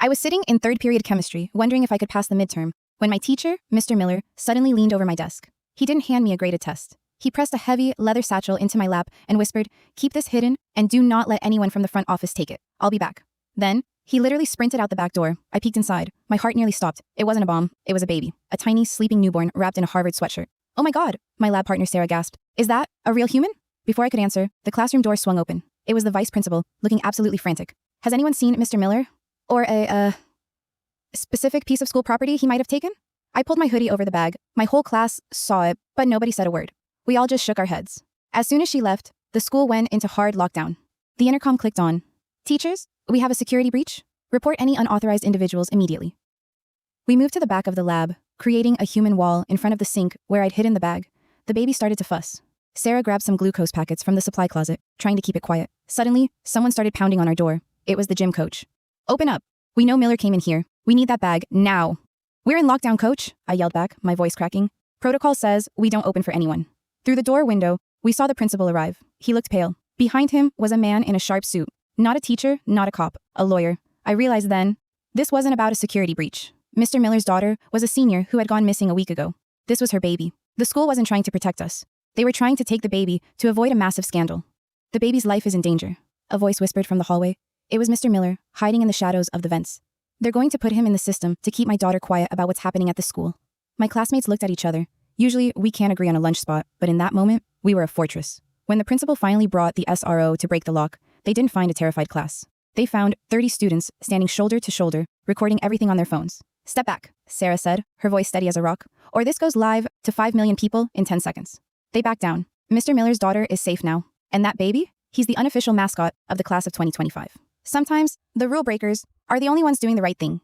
I was sitting in third period chemistry, wondering if I could pass the midterm, when my teacher, Mr. Miller, suddenly leaned over my desk. He didn't hand me a graded test. He pressed a heavy leather satchel into my lap and whispered, "Keep this hidden and do not let anyone from the front office take it. I'll be back." Then, he literally sprinted out the back door. I peeked inside. My heart nearly stopped. It wasn't a bomb. It was a baby. A tiny, sleeping newborn wrapped in a Harvard sweatshirt. "Oh my God," my lab partner Sarah gasped. "Is that a real human?" Before I could answer, the classroom door swung open. It was the vice principal, looking absolutely frantic. "Has anyone seen Mr. Miller? Or a specific piece of school property he might have taken?" I pulled my hoodie over the bag. My whole class saw it, but nobody said a word. We all just shook our heads. As soon as she left, the school went into hard lockdown. The intercom clicked on. "Teachers, we have a security breach. Report any unauthorized individuals immediately." We moved to the back of the lab, creating a human wall in front of the sink where I'd hidden the bag. The baby started to fuss. Sarah grabbed some glucose packets from the supply closet, trying to keep it quiet. Suddenly, someone started pounding on our door. It was the gym coach. "Open up. We know Miller came in here. We need that bag now." "We're in lockdown, coach," I yelled back, my voice cracking. "Protocol says we don't open for anyone." Through the door window, we saw the principal arrive. He looked pale. Behind him was a man in a sharp suit. Not a teacher, not a cop, a lawyer. I realized then, this wasn't about a security breach. Mr. Miller's daughter was a senior who had gone missing a week ago. This was her baby. The school wasn't trying to protect us. They were trying to take the baby to avoid a massive scandal. "The baby's life is in danger," a voice whispered from the hallway. It was Mr. Miller, hiding in the shadows of the vents. "They're going to put him in the system to keep my daughter quiet about what's happening at the school." My classmates looked at each other. Usually, we can't agree on a lunch spot, but in that moment, we were a fortress. When the principal finally brought the SRO to break the lock, they didn't find a terrified class. They found 30 students standing shoulder to shoulder, recording everything on their phones. "Step back," Sarah said, her voice steady as a rock, "or this goes live to 5 million people in 10 seconds. They backed down. Mr. Miller's daughter is safe now. And that baby? He's the unofficial mascot of the class of 2025. Sometimes, the rule breakers are the only ones doing the right thing.